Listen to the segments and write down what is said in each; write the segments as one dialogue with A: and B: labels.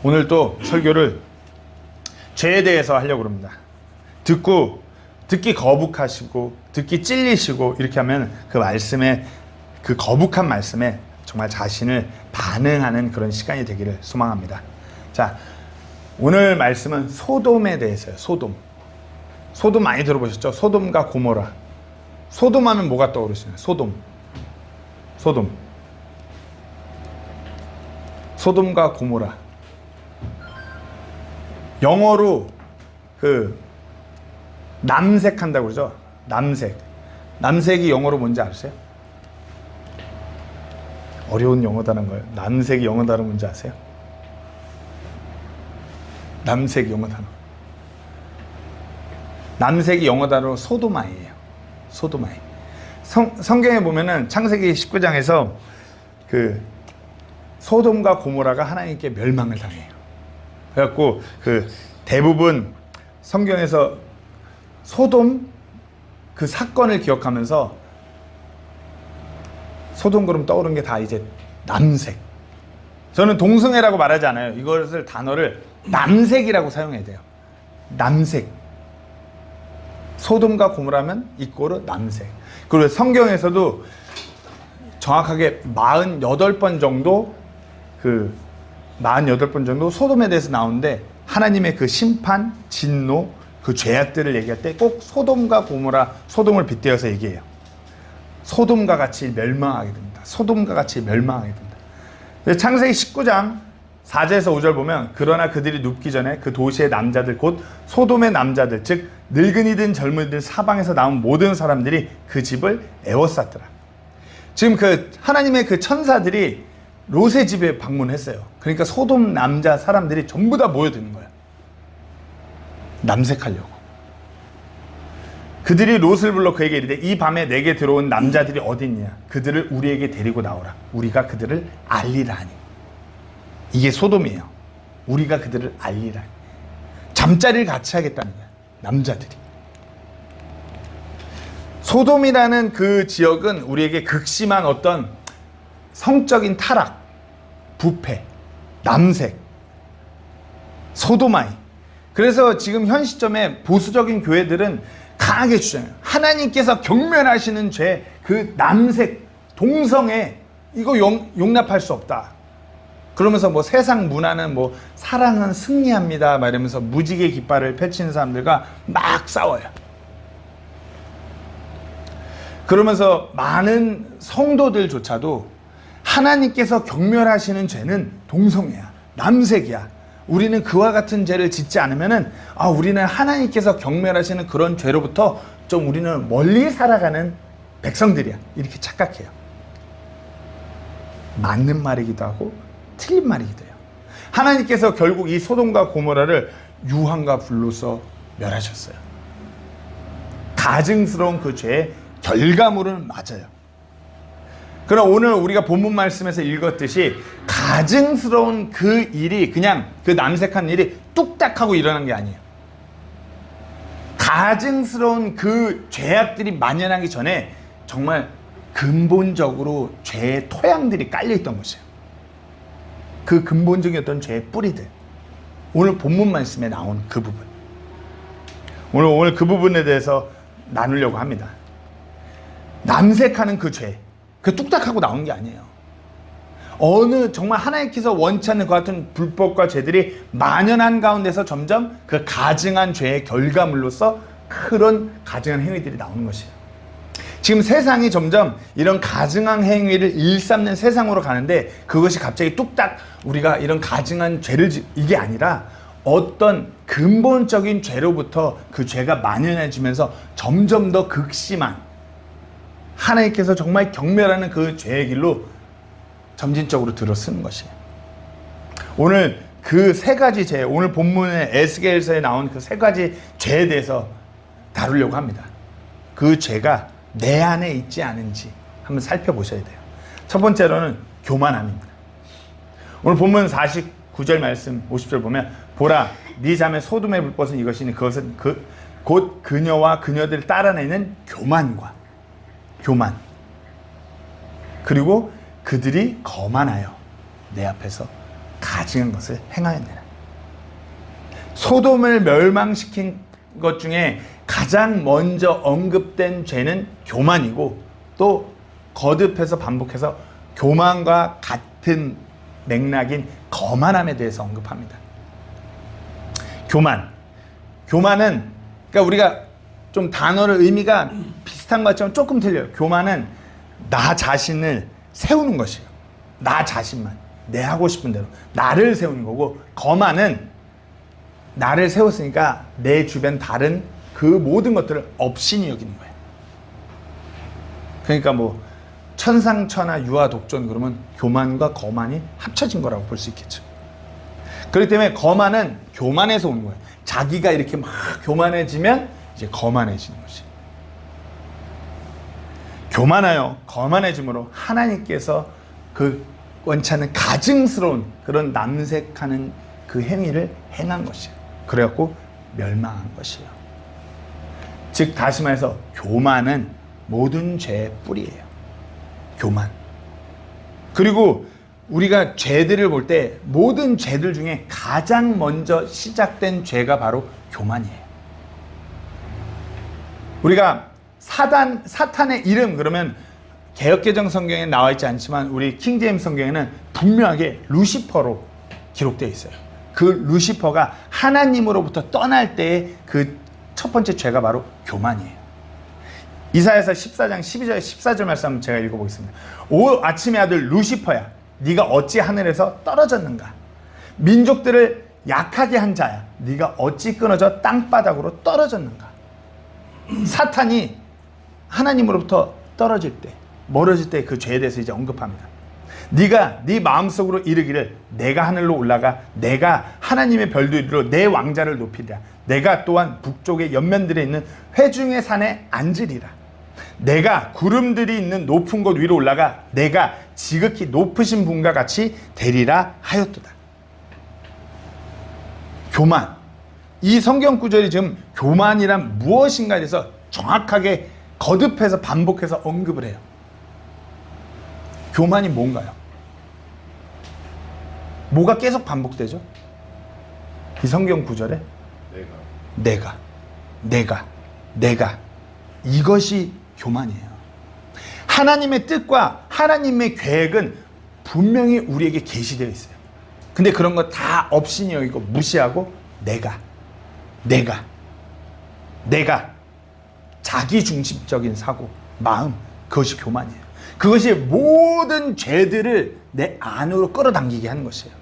A: 오늘 또 설교를 죄에 대해서 하려고 합니다. 듣기 거북하시고 듣기 찔리시고 이렇게 하면 그 말씀에, 그 거북한 말씀에 정말 자신을 반응하는 그런 시간이 되기를 소망합니다. 자, 오늘 말씀은 소돔에 대해서요. 소돔 많이 들어보셨죠? 소돔과 고모라. 소돔 하면 뭐가 떠오르시나요? 소돔과 고모라. 영어로 남색한다고 그러죠? 남색이 영어로 뭔지 아세요? 어려운 영어 단어인 거예요. 남색이 영어 단어 뭔지 아세요? 남색 영어 단어. 남색이 영어 단어로 소도마이예요. 소도마이. 성경에 보면은 창세기 19장에서 소돔과 고모라가 하나님께 멸망을 당해요. 그래갖고 대부분 성경에서 소돔 그 사건을 기억하면서 소돔 그럼 떠오르는 게 다 이제 남색. 저는 동성애라고 말하지 않아요. 이것을 단어를 남색이라고 사용해야 돼요. 남색. 소돔과 고모라면 이꼬르 남색. 그리고 성경에서도 정확하게 48번 정도 48번 정도 소돔에 대해서 나오는데 하나님의 그 심판, 진노, 그 죄악들을 얘기할 때 꼭 소돔과 고모라, 소돔을 빗대어서 얘기해요. 소돔과 같이 멸망하게 됩니다. 소돔과 같이 멸망하게 됩니다. 창세기 19장 4절에서 5절 보면 그러나 그들이 눕기 전에 그 도시의 남자들 곧 소돔의 남자들 즉 늙은이든 젊은이든 사방에서 나온 모든 사람들이 그 집을 애워쌌더라. 지금 하나님의 그 천사들이 롯의 집에 방문했어요. 그러니까 소돔 남자 사람들이 전부 다 모여드는 거예요. 남색하려고. 그들이 롯을 불러 그에게 이르되 이 밤에 내게 들어온 남자들이 어디 있냐? 그들을 우리에게 데리고 나오라. 우리가 그들을 알리라 하니. 이게 소돔이에요. 우리가 그들을 알리라. 잠자리를 같이 하겠다는 거예요. 남자들이. 소돔이라는 그 지역은 우리에게 극심한 어떤 성적인 타락, 부패, 남색, 소도마이. 그래서 지금 현 시점에 보수적인 교회들은 강하게 주장해요. 하나님께서 경멸하시는 죄, 그 남색, 동성애, 이거 용납할 수 없다. 그러면서 세상 문화는 사랑은 승리합니다. 막 이러면서 무지개 깃발을 펼치는 사람들과 막 싸워요. 그러면서 많은 성도들조차도 하나님께서 경멸하시는 죄는 동성애야, 남색이야. 우리는 그와 같은 죄를 짓지 않으면은 우리는 하나님께서 경멸하시는 그런 죄로부터 좀 우리는 멀리 살아가는 백성들이야. 이렇게 착각해요. 맞는 말이기도 하고 틀린 말이기도 해요. 하나님께서 결국 이 소돔과 고모라를 유황과 불로써 멸하셨어요. 가증스러운 그 죄의 결과물은 맞아요. 그럼 오늘 우리가 본문 말씀에서 읽었듯이 가증스러운 그 일이 그냥 그 남색한 일이 뚝딱 하고 일어난 게 아니에요. 가증스러운 그 죄악들이 만연하기 전에 정말 근본적으로 죄의 토양들이 깔려있던 것이에요. 그 근본적인 어떤 죄의 뿌리들. 오늘 본문 말씀에 나온 그 부분. 오늘 그 부분에 대해서 나누려고 합니다. 남색하는 그 죄. 그 뚝딱하고 나온 게 아니에요. 정말 하나님께서 원치 않는 그 같은 불법과 죄들이 만연한 가운데서 점점 그 가증한 죄의 결과물로서 그런 가증한 행위들이 나오는 것이에요. 지금 세상이 점점 이런 가증한 행위를 일삼는 세상으로 가는데 그것이 갑자기 뚝딱 우리가 이런 가증한 죄를 이게 아니라 어떤 근본적인 죄로부터 그 죄가 만연해지면서 점점 더 극심한 하나님께서 정말 경멸하는 그 죄의 길로 점진적으로 들어서는 것이에요. 오늘 그 세 가지 죄, 오늘 본문의 에스겔서에 나온 그 세 가지 죄에 대해서 다루려고 합니다. 그 죄가 내 안에 있지 않은지 한번 살펴보셔야 돼요. 첫 번째로는 교만함입니다. 오늘 본문 49절 말씀 50절 보면 보라 네 자매 소돔의 불법은 이것이니 그것은 곧 그녀와 그녀들을 따라내는 교만 그리고 그들이 거만하여 내 앞에서 가증한 것을 행하였느니라. 소돔을 멸망시킨 것 중에 가장 먼저 언급된 죄는 교만이고, 또 거듭해서 반복해서 교만과 같은 맥락인 거만함에 대해서 언급합니다. 교만은 그러니까 우리가 좀 단어를 의미가 비슷한 것 같지만 조금 틀려요. 교만은 나 자신을 세우는 것이에요. 나 자신만 내 하고 싶은 대로 나를 세우는 거고, 거만은 나를 세웠으니까 내 주변 다른 그 모든 것들을 업신이 여기는 거예요. 그러니까 뭐 천상천하 유아독존 그러면 교만과 거만이 합쳐진 거라고 볼 수 있겠죠. 그렇기 때문에 거만은 교만에서 오는 거예요. 자기가 이렇게 막 교만해지면 이제 거만해지는 것이. 교만하여 거만해짐으로 하나님께서 그 원치 않는 가증스러운 그런 남색하는 그 행위를 행한 것이에요. 그래갖고 멸망한 것이에요. 즉 다시 말해서 교만은 모든 죄의 뿌리예요. 교만. 그리고 우리가 죄들을 볼 때 모든 죄들 중에 가장 먼저 시작된 죄가 바로 교만이에요. 우리가 사탄의 이름 그러면 개역개정 성경에 나와 있지 않지만 우리 킹제임스 성경에는 분명하게 루시퍼로 기록되어 있어요. 그 루시퍼가 하나님으로부터 떠날 때의 그 첫 번째 죄가 바로 교만이에요. 이사야서 14장 12절 14절 말씀 한번 제가 읽어보겠습니다. 오 아침의 아들 루시퍼야, 네가 어찌 하늘에서 떨어졌는가? 민족들을 약하게 한 자야, 네가 어찌 끊어져 땅바닥으로 떨어졌는가? 사탄이 하나님으로부터 떨어질 때, 멀어질 때 그 죄에 대해서 이제 언급합니다. 네가 네 마음속으로 이르기를 내가 하늘로 올라가 내가 하나님의 별도 이루러 내 왕자를 높이리라. 내가 또한 북쪽의 옆면들에 있는 회중의 산에 앉으리라. 내가 구름들이 있는 높은 곳 위로 올라가 내가 지극히 높으신 분과 같이 되리라 하였도다. 교만. 이 성경 구절이 지금 교만이란 무엇인가에 대해서 정확하게 거듭해서 반복해서 언급을 해요. 교만이 뭔가요? 뭐가 계속 반복되죠? 이 성경 구절에 내가 이것이 교만이에요. 하나님의 뜻과 하나님의 계획은 분명히 우리에게 계시되어 있어요. 근데 그런 거 다 없이니 여기고 무시하고 내가 자기중심적인 사고, 마음, 그것이 교만이에요. 그것이 모든 죄들을 내 안으로 끌어당기게 하는 것이에요.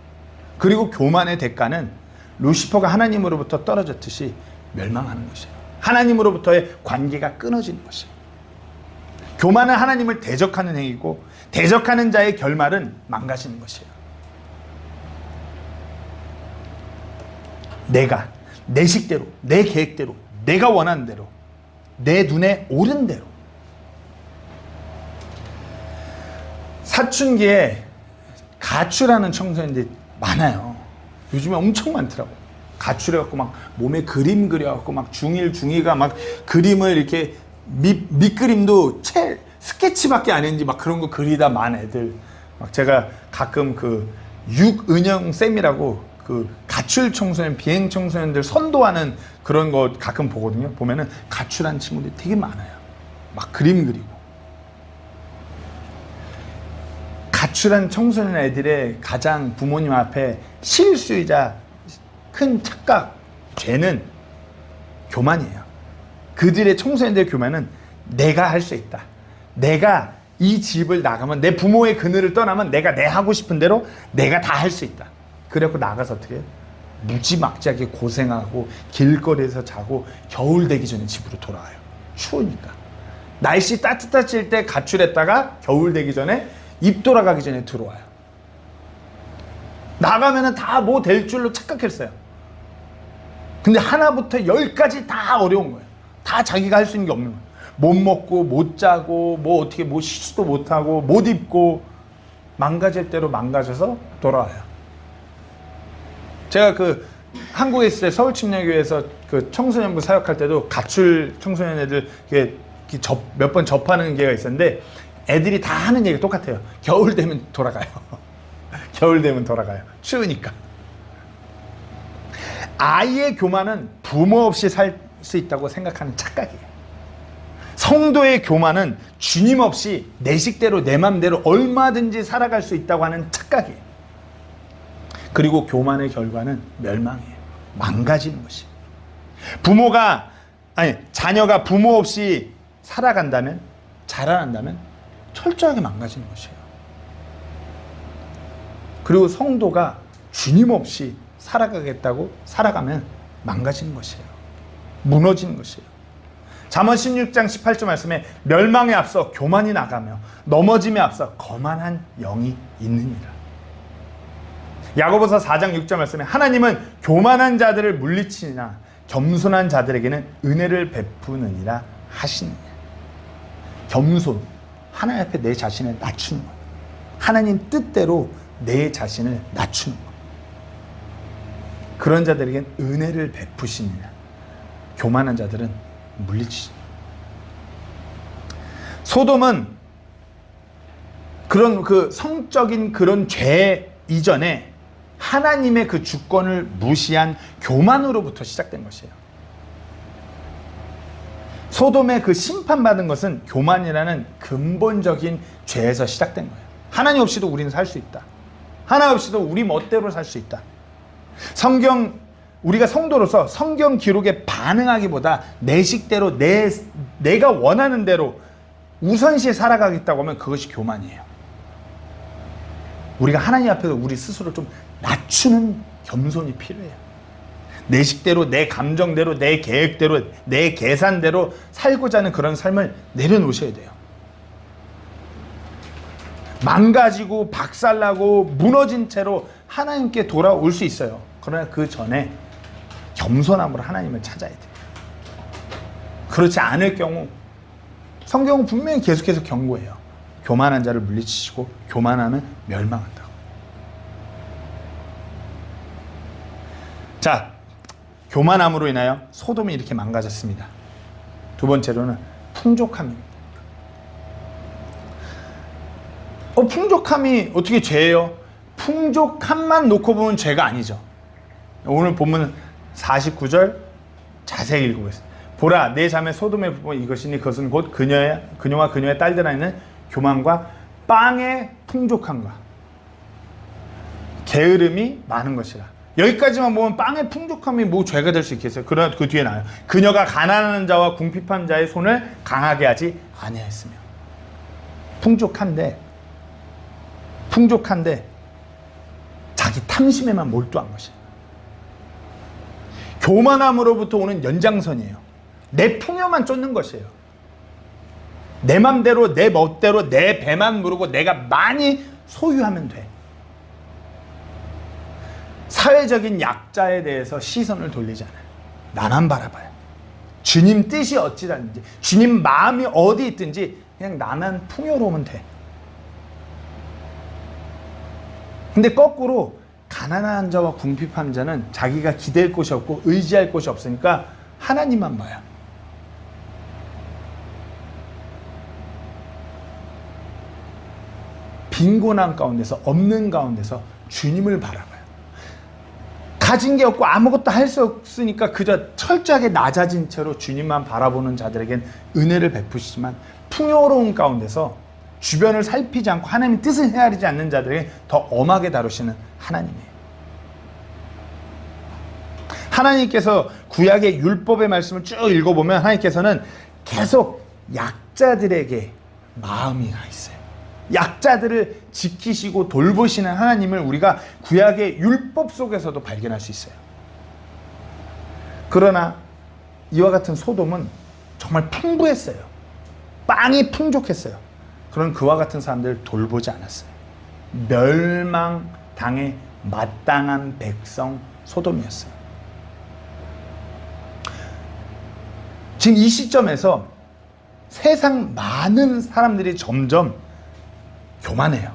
A: 그리고 교만의 대가는 루시퍼가 하나님으로부터 떨어졌듯이 멸망하는 것이에요. 하나님으로부터의 관계가 끊어지는 것이에요. 교만은 하나님을 대적하는 행위고 대적하는 자의 결말은 망가지는 것이에요. 내가 내 식대로, 내 계획대로, 내가 원하는 대로, 내 눈에 옳은 대로. 사춘기에 가출하는 청소년들이 많아요. 요즘에 엄청 많더라고요. 가출해갖고 막 몸에 그림 그려갖고 막 중1, 중2가 막 그림을 이렇게 밑그림도 스케치밖에 안 했는지 막 그런 거 그리다 만 애들. 막 제가 가끔 그 육은영 쌤이라고 그 가출 청소년, 비행 청소년들 선도하는 그런 거 가끔 보거든요. 보면은 가출한 친구들이 되게 많아요. 막 그림 그리고. 가출한 청소년 애들의 가장 부모님 앞에 실수이자 큰 착각, 죄는 교만이에요. 그들의 청소년들의 교만은 내가 할 수 있다. 내가 이 집을 나가면, 내 부모의 그늘을 떠나면 내가 내 하고 싶은 대로 내가 다 할 수 있다. 그래갖고 나가서 어떻게 해요? 무지막지하게 고생하고 길거리에서 자고 겨울 되기 전에 집으로 돌아와요. 추우니까. 날씨 따뜻해질 때 가출했다가 겨울 되기 전에 입 돌아가기 전에 들어와요. 나가면은 다 뭐 될 줄로 착각했어요. 근데 하나부터 열까지 다 어려운 거예요. 다 자기가 할 수 있는 게 없는 거예요. 못 먹고 못 자고 뭐 어떻게 뭐 쉬지도 못하고 못 입고 망가질 대로 망가져서 돌아와요. 제가 그 한국에 있을 때 서울침례교회에서 그 청소년부 사역할 때도 가출 청소년 애들 몇 번 접하는 기회가 있었는데 애들이 다 하는 얘기가 똑같아요. 겨울 되면 돌아가요. 겨울 되면 돌아가요. 추우니까. 아이의 교만은 부모 없이 살 수 있다고 생각하는 착각이에요. 성도의 교만은 주님 없이 내 식대로 내 맘대로 얼마든지 살아갈 수 있다고 하는 착각이에요. 그리고 교만의 결과는 멸망이에요. 망가지는 것이에요. 자녀가 부모 없이 살아간다면, 자라난다면 철저하게 망가지는 것이에요. 그리고 성도가 주님 없이 살아가면 망가지는 것이에요. 무너지는 것이에요. 잠언 16장 18절 말씀에 멸망에 앞서 교만이 나가며 넘어짐에 앞서 거만한 영이 있느니라. 야고보서 4장 6절 말씀에 하나님은 교만한 자들을 물리치나 겸손한 자들에게는 은혜를 베푸느니라 하시느니라. 겸손, 하나님 앞에 내 자신을 낮추는 것, 하나님 뜻대로 내 자신을 낮추는 것, 그런 자들에게는 은혜를 베푸시느니라. 교만한 자들은 물리치시. 소돔은 그런 성적인 그런 죄 이전에 하나님의 그 주권을 무시한 교만으로부터 시작된 것이에요. 소돔의 그 심판받은 것은 교만이라는 근본적인 죄에서 시작된 거예요. 하나님 없이도 우리는 살 수 있다. 하나님 없이도 우리 멋대로 살 수 있다. 우리가 성도로서 성경 기록에 반응하기보다 내 식대로 내가 원하는 대로 우선시 살아가겠다고 하면 그것이 교만이에요. 우리가 하나님 앞에서 우리 스스로 좀 낮추는 겸손이 필요해요. 내 식대로, 내 감정대로, 내 계획대로, 내 계산대로 살고자 하는 그런 삶을 내려놓으셔야 돼요. 망가지고 박살나고 무너진 채로 하나님께 돌아올 수 있어요. 그러나 그 전에 겸손함으로 하나님을 찾아야 돼요. 그렇지 않을 경우 성경은 분명히 계속해서 경고해요. 교만한 자를 물리치시고 교만하면 멸망한다고. 자, 교만함으로 인하여 소돔이 이렇게 망가졌습니다. 두 번째로는 풍족함입니다. 풍족함이 어떻게 죄예요? 풍족함만 놓고 보면 죄가 아니죠. 오늘 본문 49절 자세히 읽어보겠습니다. 보라, 내 자매 소돔의 부모 이것이니 그것은 곧 그녀와 그녀의 딸들 안에는 교만과 빵의 풍족함과 게으름이 많은 것이라. 여기까지만 보면 빵의 풍족함이 뭐 죄가 될 수 있겠어요? 그러나 그 뒤에 나와요. 그녀가 가난한 자와 궁핍한 자의 손을 강하게 하지 아니하였으며. 풍족한데 자기 탐심에만 몰두한 것이에요. 교만함으로부터 오는 연장선이에요. 내 풍요만 쫓는 것이에요. 내 맘대로, 내 멋대로, 내 배만 부르고 내가 많이 소유하면 돼. 사회적인 약자에 대해서 시선을 돌리지 않아요. 나만 바라봐요. 주님 뜻이 어찌라든지, 주님 마음이 어디 있든지 그냥 나만 풍요로우면 돼. 근데 거꾸로 가난한 자와 궁핍한 자는 자기가 기댈 곳이 없고 의지할 곳이 없으니까 하나님만 봐요. 빈곤한 가운데서, 없는 가운데서 주님을 바라봐요. 가진 게 없고 아무것도 할 수 없으니까 그저 철저하게 낮아진 채로 주님만 바라보는 자들에겐 은혜를 베푸시지만 풍요로운 가운데서 주변을 살피지 않고 하나님의 뜻을 헤아리지 않는 자들에게 더 엄하게 다루시는 하나님이에요. 하나님께서 구약의 율법의 말씀을 쭉 읽어보면 하나님께서는 계속 약자들에게 마음이 가 있어요. 약자들을 지키시고 돌보시는 하나님을 우리가 구약의 율법 속에서도 발견할 수 있어요. 그러나 이와 같은 소돔은 정말 풍부했어요. 빵이 풍족했어요. 그런 그와 같은 사람들을 돌보지 않았어요. 멸망당에 마땅한 백성 소돔이었어요. 지금 이 시점에서 세상 많은 사람들이 점점 교만해요.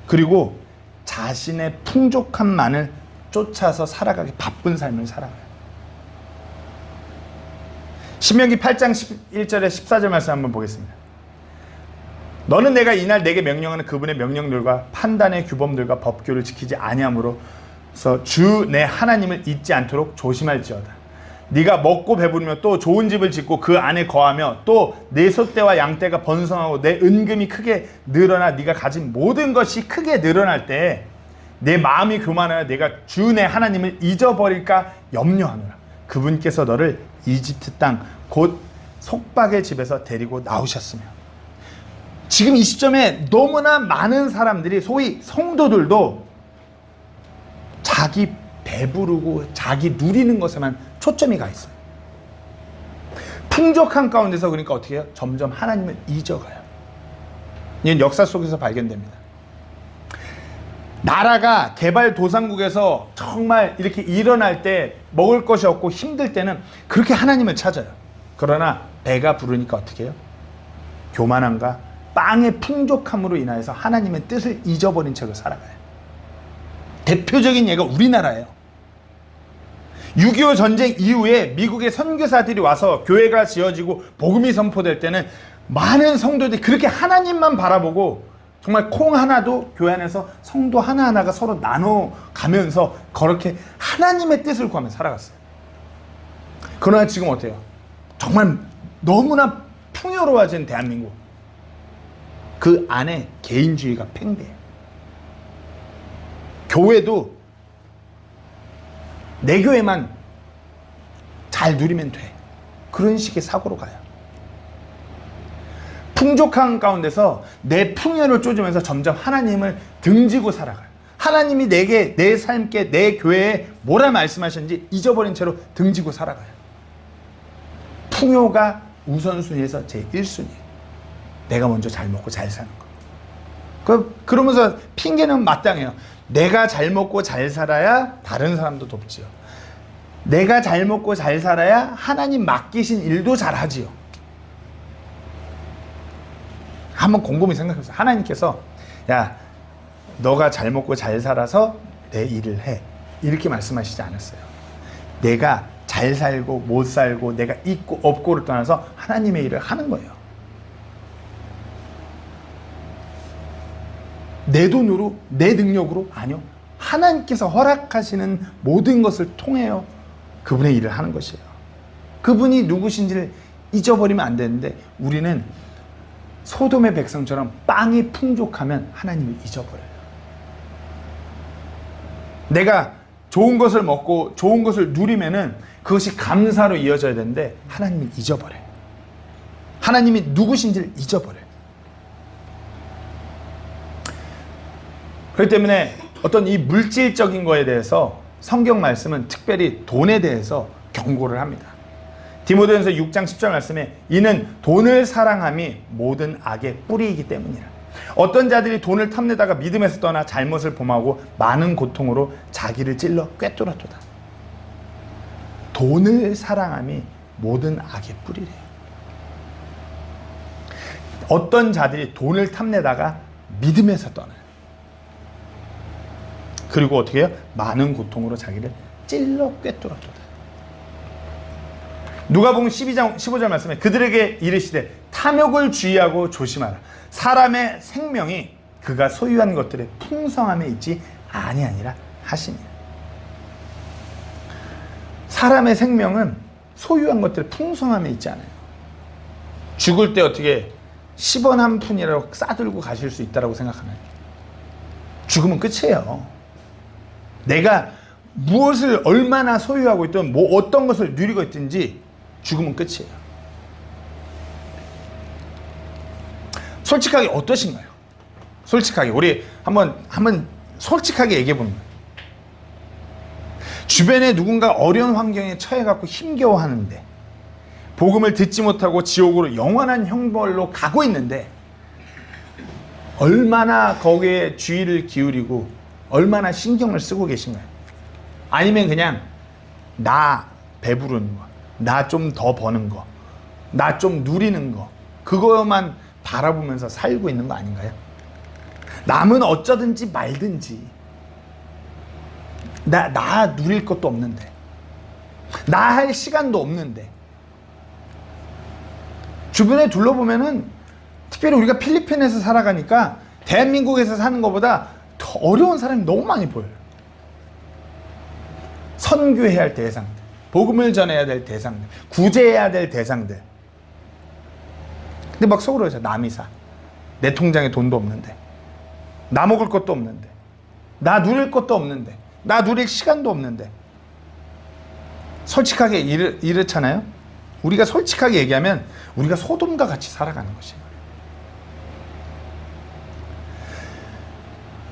A: 그리고 자신의 풍족함만을 쫓아서 살아가기 바쁜 삶을 살아가요. 신명기 8장 11절에 14절 말씀 한번 보겠습니다. 너는 내가 이날 내게 명령하는 그분의 명령들과 판단의 규범들과 법규를 지키지 아니함으로써 주 내 하나님을 잊지 않도록 조심할지어다. 네가 먹고 배부르며 또 좋은 집을 짓고 그 안에 거하며 또 내 소떼와 양떼가 번성하고 내 은금이 크게 늘어나 네가 가진 모든 것이 크게 늘어날 때 내 마음이 교만하여 내가 주 내 하나님을 잊어버릴까 염려하노라. 그분께서 너를 이집트 땅 곧 속박의 집에서 데리고 나오셨으며. 지금 이 시점에 너무나 많은 사람들이, 소위 성도들도 자기 배부르고 자기 누리는 것에만 초점이 가 있어요. 풍족한 가운데서 그러니까 어떻게 해요? 점점 하나님을 잊어가요. 이건 역사 속에서 발견됩니다. 나라가 개발도상국에서 정말 이렇게 일어날 때 먹을 것이 없고 힘들 때는 그렇게 하나님을 찾아요. 그러나 배가 부르니까 어떻게 해요? 교만함과 빵의 풍족함으로 인하여서 하나님의 뜻을 잊어버린 채로 살아가요. 대표적인 예가 우리나라예요. 6.25 전쟁 이후에 미국의 선교사들이 와서 교회가 지어지고 복음이 선포될 때는 많은 성도들이 그렇게 하나님만 바라보고 정말 콩 하나도 교회 안에서 성도 하나하나가 서로 나눠가면서 그렇게 하나님의 뜻을 구하며 살아갔어요. 그러나 지금 어때요? 정말 너무나 풍요로워진 대한민국, 그 안에 개인주의가 팽배해요. 교회도 내 교회만 잘 누리면 돼, 그런 식의 사고로 가요. 풍족한 가운데서 내 풍요를 쫓으면서 점점 하나님을 등지고 살아가요. 하나님이 내게, 내 삶께, 내 교회에 뭐라 말씀하셨는지 잊어버린 채로 등지고 살아가요. 풍요가 우선순위에서 제1순위예요. 내가 먼저 잘 먹고 잘 사는 거. 그러면서 핑계는 마땅해요. 내가 잘 먹고 잘 살아야 다른 사람도 돕지요. 내가 잘 먹고 잘 살아야 하나님 맡기신 일도 잘 하지요. 한번 곰곰이 생각해보세요. 하나님께서 야, 너가 잘 먹고 잘 살아서 내 일을 해, 이렇게 말씀하시지 않았어요. 내가 잘 살고 못 살고 내가 있고 없고를 떠나서 하나님의 일을 하는 거예요. 내 돈으로, 내 능력으로? 아니요. 하나님께서 허락하시는 모든 것을 통해요 그분의 일을 하는 것이에요. 그분이 누구신지를 잊어버리면 안 되는데 우리는 소돔의 백성처럼 빵이 풍족하면 하나님을 잊어버려요. 내가 좋은 것을 먹고 좋은 것을 누리면은 그것이 감사로 이어져야 되는데 하나님을 잊어버려요. 하나님이 누구신지를 잊어버려요. 그렇기 때문에 어떤 이 물질적인 거에 대해서 성경 말씀은 특별히 돈에 대해서 경고를 합니다. 디모데전서 6장 10절 말씀에 이는 돈을 사랑함이 모든 악의 뿌리이기 때문이라. 어떤 자들이 돈을 탐내다가 믿음에서 떠나 잘못을 범하고 많은 고통으로 자기를 찔러 꿰뚫었도다. 돈을 사랑함이 모든 악의 뿌리래요. 어떤 자들이 돈을 탐내다가 믿음에서 떠나요. 그리고 어떻게 해요? 많은 고통으로 자기를 찔러 꿰뚫었도다. 누가복음 12장 15절 말씀에 그들에게 이르시되 탐욕을 주의하고 조심하라. 사람의 생명이 그가 소유한 것들의 풍성함에 있지 아니하니라 하시니라. 사람의 생명은 소유한 것들의 풍성함에 있지 않아요. 죽을 때 어떻게 10원 한 푼이라도 싸들고 가실 수 있다고 생각하나요? 죽으면 끝이에요. 내가 무엇을 얼마나 소유하고 있든 뭐 어떤 것을 누리고 있든지 죽으면 끝이에요. 솔직하게 어떠신가요? 솔직하게 우리 한번 솔직하게 얘기해 보는 거예요. 주변에 누군가 어려운 환경에 처해갖고 힘겨워하는데 복음을 듣지 못하고 지옥으로 영원한 형벌로 가고 있는데 얼마나 거기에 주의를 기울이고 얼마나 신경을 쓰고 계신가요? 아니면 그냥 나 배부르는 거, 나 좀 더 버는 거, 나 좀 누리는 거, 그거만 바라보면서 살고 있는 거 아닌가요? 남은 어쩌든지 말든지 나 누릴 것도 없는데, 나 할 시간도 없는데, 주변에 둘러보면은 특별히 우리가 필리핀에서 살아가니까 대한민국에서 사는 것보다 더 어려운 사람이 너무 많이 보여요. 선교해야 할 대상들, 복음을 전해야 될 대상들, 구제해야 될 대상들. 근데 막 속으로 해서 남이 사. 내 통장에 돈도 없는데, 나 먹을 것도 없는데, 나 누릴 것도 없는데, 나 누릴 시간도 없는데. 솔직하게 이렇잖아요. 우리가 솔직하게 얘기하면 우리가 소돔과 같이 살아가는 것이에요.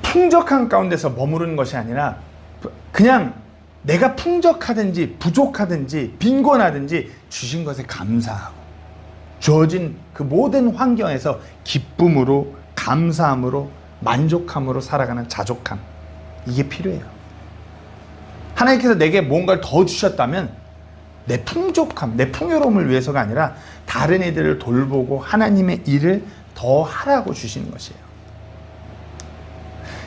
A: 풍족한 가운데서 머무르는 것이 아니라 그냥 내가 풍족하든지 부족하든지 빈곤하든지 주신 것에 감사하고 주어진 그 모든 환경에서 기쁨으로 감사함으로 만족함으로 살아가는 자족함, 이게 필요해요. 하나님께서 내게 뭔가를 더 주셨다면 내 풍족함, 내 풍요로움을 위해서가 아니라 다른 이들을 돌보고 하나님의 일을 더 하라고 주시는 것이에요.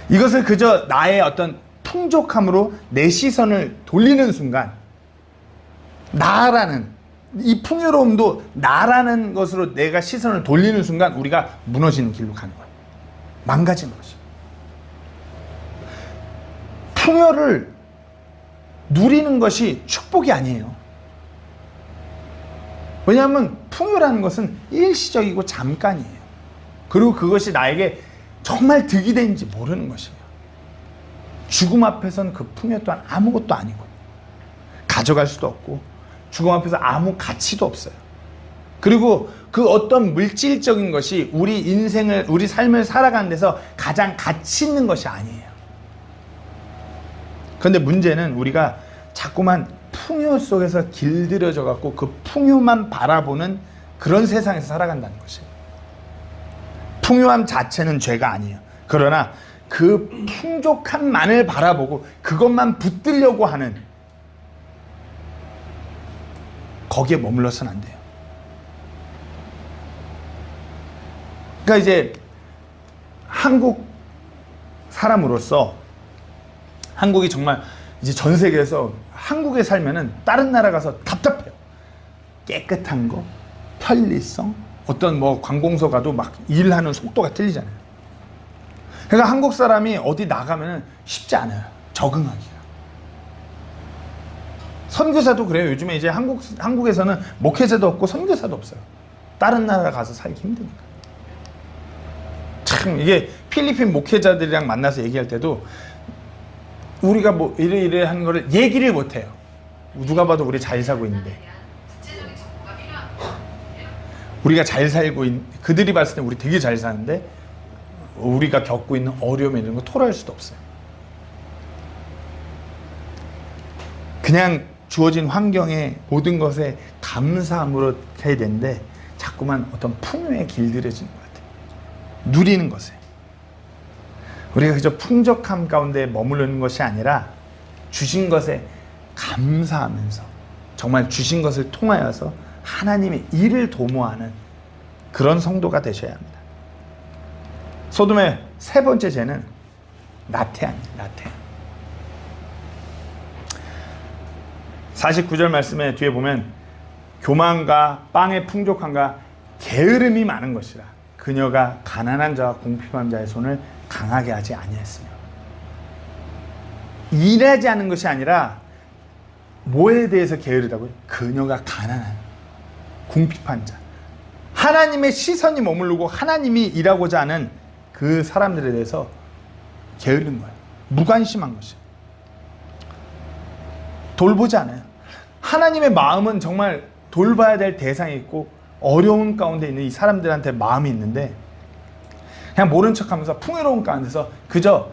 A: 이것을 그저 나의 어떤 풍족함으로 내 시선을 돌리는 순간, 나라는 이 풍요로움도 나라는 것으로 내가 시선을 돌리는 순간 우리가 무너지는 길로 가는 거예요. 망가지는 것이에요. 풍요를 누리는 것이 축복이 아니에요. 왜냐하면 풍요라는 것은 일시적이고 잠깐이에요. 그리고 그것이 나에게 정말 득이 되는지 모르는 것이에요. 죽음 앞에서는 그 풍요 또한 아무것도 아니고 가져갈 수도 없고 죽음 앞에서 아무 가치도 없어요. 그리고 그 어떤 물질적인 것이 우리 인생을, 우리 삶을 살아가는 데서 가장 가치 있는 것이 아니에요. 그런데 문제는 우리가 자꾸만 풍요 속에서 길들여져 갖고 그 풍요만 바라보는 그런 세상에서 살아간다는 것이에요. 풍요함 자체는 죄가 아니에요. 그러나 그 풍족함만을 바라보고 그것만 붙들려고 하는, 거기에 머물러서는 안 돼요. 그러니까 이제 한국 사람으로서, 한국이 정말 이제 전 세계에서 한국에 살면은 다른 나라 가서 답답해요. 깨끗한 거, 편리성, 어떤 뭐 관공서 가도 막 일하는 속도가 틀리잖아요. 그러니까 한국 사람이 어디 나가면은 쉽지 않아요. 적응하기가. 선교사도 그래요. 요즘에 이제 한국에서는 목회자도 없고 선교사도 없어요. 다른 나라 가서 살기 힘드니까. 참 이게 필리핀 목회자들이랑 만나서 얘기할 때도 우리가 뭐 이래 하는 거를 얘기를 못 해요. 누가 봐도 우리 잘 살고 있는데. 우리가 잘 살고 그들이 봤을 때 우리 되게 잘 사는데 우리가 겪고 있는 어려움 이런 거 토로할 수도 없어요. 그냥 주어진 환경에 모든 것에 감사함으로 해야 되는데 자꾸만 어떤 풍요에 길들여지는 것 같아요. 누리는 것에. 우리가 그저 풍족함 가운데 머무르는 것이 아니라 주신 것에 감사하면서 정말 주신 것을 통하여서 하나님의 일을 도모하는 그런 성도가 되셔야 합니다. 소돔의 세 번째 죄는 나태함입니다. 나태함. 49절 말씀에 뒤에 보면 교만과 빵의 풍족함과 게으름이 많은 것이라 그녀가 가난한 자와 궁핍한 자의 손을 강하게 하지 아니했으며. 일하지 않은 것이 아니라 뭐에 대해서 게으르다고요? 그녀가 가난한, 궁핍한 자, 하나님의 시선이 머무르고 하나님이 일하고자 하는 그 사람들에 대해서 게으른 거예요. 무관심한 것이에요. 돌보지 않아요. 하나님의 마음은 정말 돌봐야 될 대상이 있고 어려운 가운데 있는 이 사람들한테 마음이 있는데 그냥 모른 척하면서 풍요로운 가운데서 그저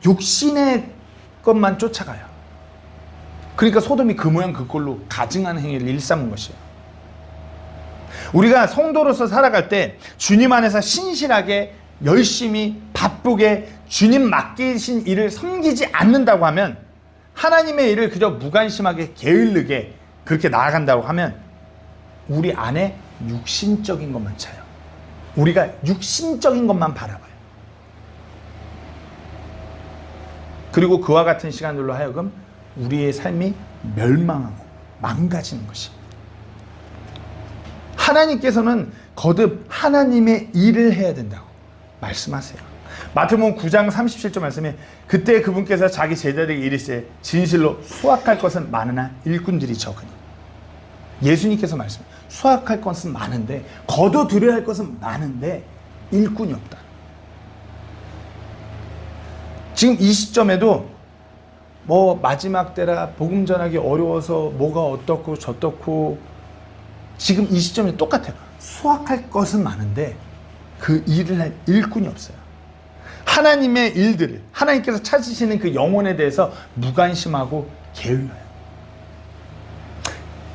A: 육신의 것만 쫓아가요. 그러니까 소돔이 그 모양 그 꼴로 가증한 행위를 일삼은 것이에요. 우리가 성도로서 살아갈 때 주님 안에서 신실하게 열심히 바쁘게 주님 맡기신 일을 섬기지 않는다고 하면, 하나님의 일을 그저 무관심하게 게을르게 그렇게 나아간다고 하면 우리 안에 육신적인 것만 차요. 우리가 육신적인 것만 바라봐요. 그리고 그와 같은 시간들로 하여금 우리의 삶이 멸망하고 망가지는 것입니다. 하나님께서는 거듭 하나님의 일을 해야 된다고 말씀하세요. 마태복음 9장 37절 말씀에 그때 그분께서 자기 제자들에게 이르시되 진실로 수확할 것은 많으나 일꾼들이 적으니. 예수님께서 말씀해요. 수확할 것은 많은데, 거둬들여야 할 것은 많은데 일꾼이 없다. 지금 이 시점에도 뭐 마지막 때라 복음 전하기 어려워서 뭐가 어떻고 저떻고, 지금 이 시점에 똑같아요. 수확할 것은 많은데 그 일을 할 일꾼이 없어요. 하나님의 일들을, 하나님께서 찾으시는 그 영혼에 대해서 무관심하고 게을러요.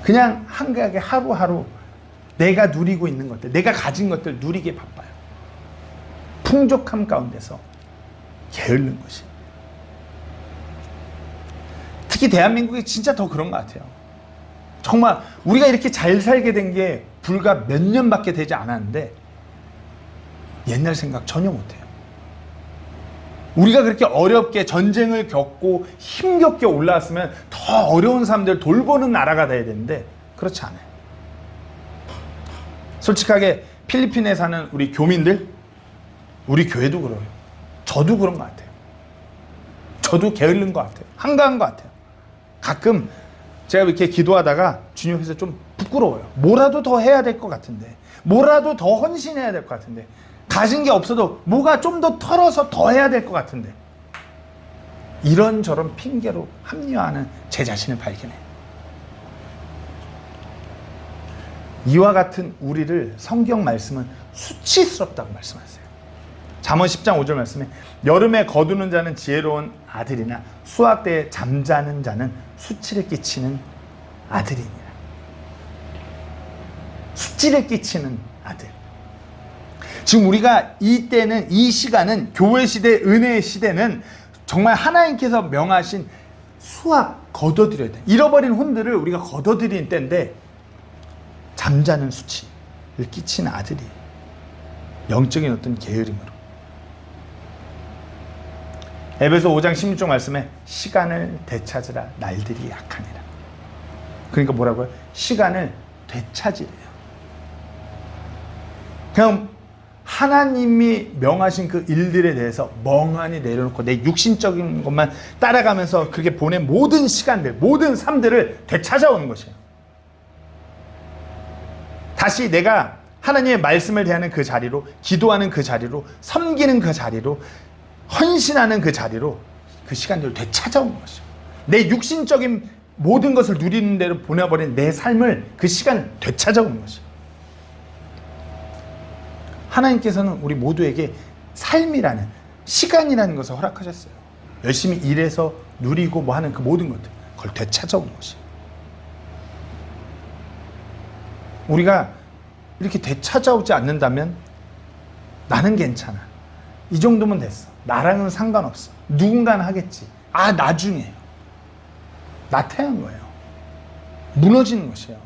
A: 그냥 한가하게 하루하루 내가 누리고 있는 것들, 내가 가진 것들 누리게 바빠요. 풍족함 가운데서 게으른 것이. 특히 대한민국이 진짜 더 그런 것 같아요. 정말 우리가 이렇게 잘 살게 된 게 불과 몇 년밖에 되지 않았는데 옛날 생각 전혀 못해요. 우리가 그렇게 어렵게 전쟁을 겪고 힘겹게 올라왔으면 더 어려운 사람들 돌보는 나라가 돼야 되는데 그렇지 않아요. 솔직하게 필리핀에 사는 우리 교민들, 우리 교회도 그래요. 저도 그런 것 같아요. 저도 게으른 것 같아요. 한가한 것 같아요. 가끔 제가 이렇게 기도하다가 주님 앞에서 좀 부끄러워요. 뭐라도 더 해야 될 것 같은데, 뭐라도 더 헌신해야 될 것 같은데, 가진 게 없어도 뭐가 좀 더 털어서 더 해야 될 것 같은데, 이런저런 핑계로 합리화하는 제 자신을 발견해요. 이와 같은 우리를 성경 말씀은 수치스럽다고 말씀하세요. 잠언 10장 5절 말씀에 여름에 거두는 자는 지혜로운 아들이나 수확 때에 잠자는 자는 수치를 끼치는 아들이니라. 수치를 끼치는 아들. 지금 우리가 이때는, 이 시간은, 교회 시대, 은혜의 시대는 정말 하나님께서 명하신 수확 거둬들여야 돼. 잃어버린 혼들을 우리가 거둬들이는 때인데, 잠자는 수치를 끼치는 아들이 영적인 어떤 게으름으로. 에베소 5장 16절 말씀에 시간을 되찾으라 날들이 약하니라. 그러니까 뭐라고요? 시간을 되찾으래요. 그냥 하나님이 명하신 그 일들에 대해서 멍하니 내려놓고 내 육신적인 것만 따라가면서 그렇게 보낸 모든 시간들, 모든 삶들을 되찾아오는 것이에요. 다시 내가 하나님의 말씀을 대하는 그 자리로, 기도하는 그 자리로, 섬기는 그 자리로, 헌신하는 그 자리로 그 시간들을 되찾아온 것이죠. 내 육신적인 모든 것을 누리는 대로 보내버린 내 삶을, 그 시간을 되찾아온 것이죠. 하나님께서는 우리 모두에게 삶이라는, 시간이라는 것을 허락하셨어요. 열심히 일해서 누리고 뭐 하는 그 모든 것들, 그걸 되찾아온 것이에요. 우리가 이렇게 되찾아오지 않는다면 나는 괜찮아, 이 정도면 됐어, 나랑은 상관없어, 누군가는 하겠지, 아 나중에요, 나태한 거예요. 무너지는 것이에요.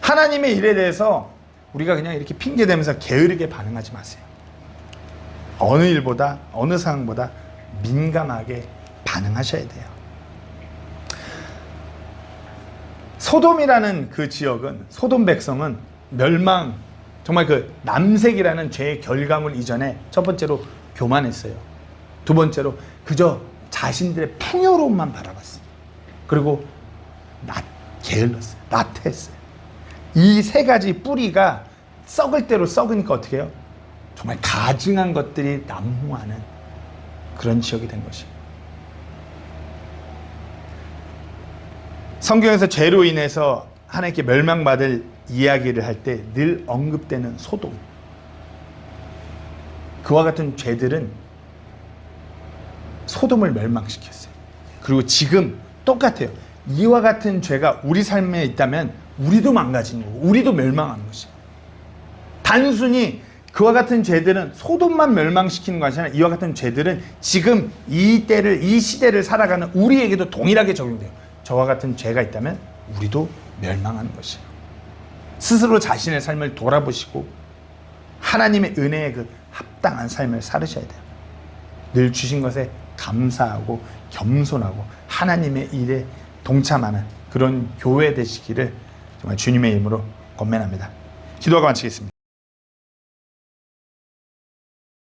A: 하나님의 일에 대해서 우리가 그냥 이렇게 핑계대면서 게으르게 반응하지 마세요. 어느 일보다, 어느 상황보다 민감하게 반응하셔야 돼요. 소돔이라는 그 지역은, 소돔 백성은 멸망, 정말 그 남색이라는 죄의 결과물 이전에 첫 번째로 교만했어요. 두 번째로 그저 자신들의 풍요로움만 바라봤어요. 그리고 게을렀어요. 나태했어요. 이 세 가지 뿌리가 썩을 대로 썩으니까 어떻게 해요? 정말 가증한 것들이 난무하는 그런 지역이 된 것이에요. 성경에서 죄로 인해서 하나님께 멸망받을 이야기를 할 때 늘 언급되는 소돔. 그와 같은 죄들은 소돔을 멸망시켰어요. 그리고 지금 똑같아요. 이와 같은 죄가 우리 삶에 있다면 우리도 망가지는 거고 우리도 멸망하는 것이에요. 단순히 그와 같은 죄들은 소돔만 멸망시키는 것이 아니라 이와 같은 죄들은 지금 이 때를, 이 시대를 살아가는 우리에게도 동일하게 적용돼요. 저와 같은 죄가 있다면 우리도 멸망하는 것이에요. 스스로 자신의 삶을 돌아보시고 하나님의 은혜에 그 합당한 삶을 살으셔야 돼요. 늘 주신 것에 감사하고 겸손하고 하나님의 일에 동참하는 그런 교회 되시기를 정말 주님의 이름으로 권면합니다. 기도하고 마치겠습니다.